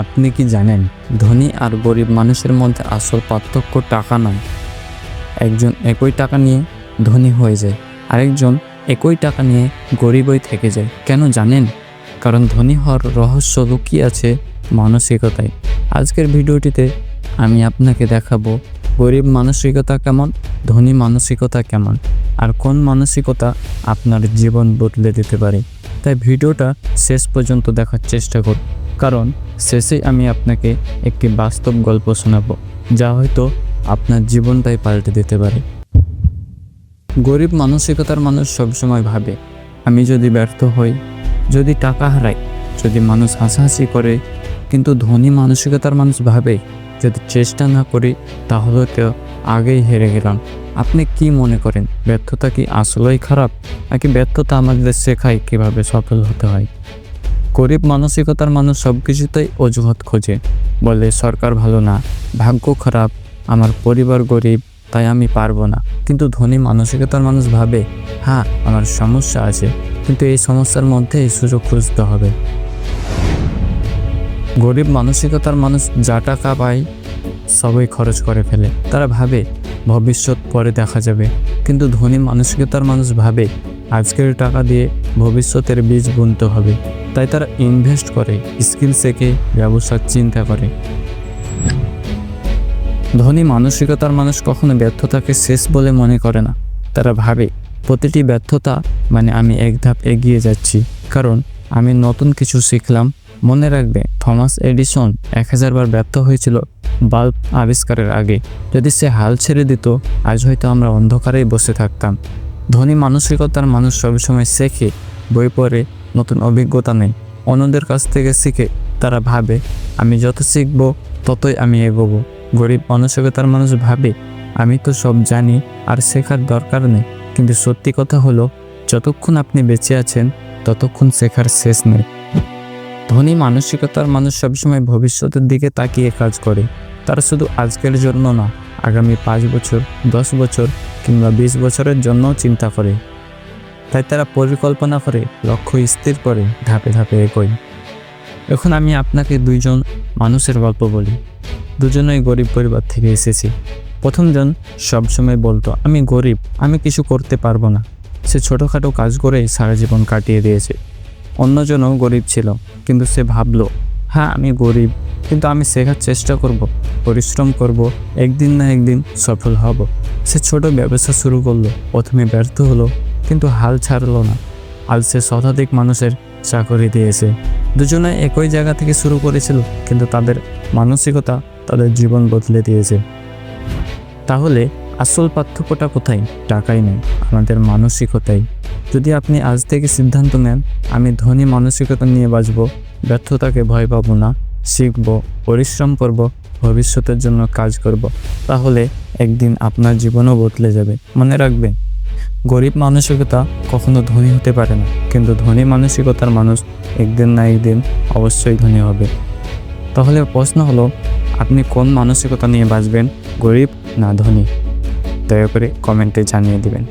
আপনি কি জানেন ধনী আর গরিব মানুষের মধ্যে আসল পার্থক্য টাকা নয়। একজন একই টাকা নিয়ে ধনী হয়ে যায়, আরেকজন একই টাকা নিয়ে গরিবই থেকে যায়। কেন জানেন? কারণ ধনী হওয়ার রহস্য লুকিয়ে আছে মানসিকতায়। আজকের ভিডিওটিতে আমি আপনাকে দেখাবো গরিব মানসিকতা কেমন, ধনী মানসিকতা কেমন, আর কোন মানসিকতা আপনার জীবন বদলে দিতে পারে। তাই ভিডিওটা শেষ পর্যন্ত দেখার চেষ্টা করুন, কারণ শেষে আমি আপনাকে একটি বাস্তব গল্প শোনাবো যা হয়তো আপনার জীবনটাই পাল্টে দিতে পারে। গরিব মানসিকতার মানুষ সবসময় ভাবে, আমি যদি ব্যর্থ হই, যদি টাকা হারাই, যদি মানুষ হাসাহাসি করে। কিন্তু ধনী মানসিকতার মানুষ ভাবে, যদি চেষ্টা না করি তাহলে তো আগেই হেরে গেলাম। আপনি কি মনে করেন, ব্যর্থতা কি আসলেই খারাপ, নাকি ব্যর্থতা আমাদের শেখায় কীভাবে সফল হতে হয়? গরিব মানসিকতার মানুষ সব কিছুতেই অজুহাত খোঁজে, বলে সরকার ভালো না, ভাগ্য খারাপ, আমার পরিবার গরিব, তাই আমি পারবো না। কিন্তু ধনী মানসিকতার মানুষ ভাবে, হ্যাঁ আমার সমস্যা আছে, কিন্তু এই সমস্যার মধ্যে সুযোগ খুঁজতে হবে। গরিব মানসিকতার মানুষ যা টাকা পায় সবই খরচ করে ফেলে। তারা ভাবে ভবিষ্যৎ পরে দেখা যাবে। কিন্তু ধনী মানসিকতার মানুষ ভাবে আজকের টাকা দিয়ে ভবিষ্যতের বীজ বুনতে হবে। তাই তারা ইনভেস্ট করে, স্কিল শেখে, ব্যবসার চিন্তা করে। ধনী মানসিকতার মানুষ কখনো ব্যর্থতাকে শেষ বলে মনে করে না। তারা ভাবে প্রতিটি ব্যর্থতা মানে আমি এক ধাপ এগিয়ে যাচ্ছি, কারণ আমি নতুন কিছু শিখলাম। মনে রাখবে, থমাস এডিসন 1000 বার ব্যর্থ হয়েছিল বাল্ব আবিষ্কারের আগে। যদি সে হাল ছেড়ে দিত, আজ হয়তো আমরা অন্ধকারেই বসে থাকতাম। ধনী মানসিকতার মানুষ সবসময় শেখে, বই পড়ে, নতুন অভিজ্ঞতা নেই, অন্যদের কাছ থেকে শিখে। তারা ভাবে আমি যত শিখব ততই আমি এগোবো। গরিব মানসিকতার মানুষ ভাবে আমি তো সব জানি, আর শেখার দরকার নেই। কিন্তু সত্যি কথা হলো, যতক্ষণ আপনি বেঁচে আছেন ততক্ষণ শেখার শেষ নেই। ধনী মানসিকতার মানুষ সবসময় ভবিষ্যতের দিকে তাকিয়ে কাজ করে। তারা শুধু আজকের জন্য না, আগামী 5 বছর, 10 বছর কিংবা 20 বছরের জন্যও চিন্তা করে। তাই তারা পরিকল্পনা করে, লক্ষ্য স্থির করে, ধাপে ধাপে এগোয়। এখন আমি আপনাকে দুইজন মানুষের গল্প বলি। দুজনেই গরিব পরিবার থেকে এসেছে। প্রথমজন সবসময় বলতো, আমি গরিব, আমি কিছু করতে পারবো না। সে ছোটোখাটো কাজ করেই সারা জীবন কাটিয়ে দিয়েছে। অন্যজনও গরিব ছিল, কিন্তু সে ভাবলো, হ্যাঁ আমি গরিব, কিন্তু আমি শেখার চেষ্টা করব, পরিশ্রম করব, একদিন না একদিন সফল হব। সে ছোট ব্যবসা শুরু করলো। প্রথমে ব্যর্থ হলো, কিন্তু হাল ছাড়লো না। আজ সে শতাধিক মানুষের চাকরি দিয়েছে। দুজনে একই জায়গা থেকে শুরু করেছিল, কিন্তু তাদের মানসিকতা তাদের জীবন বদলে দিয়েছে। তাহলে আসল পার্থক্যটা কোথায়? টাকাই নেই, আমাদের মানসিকতাই। যদি আপনি আজ থেকে সিদ্ধান্ত নেন, আমি ধনী মানসিকতা নিয়ে বাঁচব, ব্যর্থতাকে ভয় পাবো না, শিখব, পরিশ্রম করব, ভবিষ্যতের জন্য কাজ করব, তাহলে একদিন আপনার জীবনও বদলে যাবে। মনে রাখবেন, গরিব মানসিকতা কখনো ধনী হতে পারে না, কিন্তু ধনী মানসিকতার মানুষ একদিন না একদিন অবশ্যই ধনী হবে। তাহলে প্রশ্ন হলো, আপনি কোন মানসিকতা নিয়ে বাঁচবেন, গরিব না ধনী? দয়া করে কমেন্টে জানিয়ে দিবেন।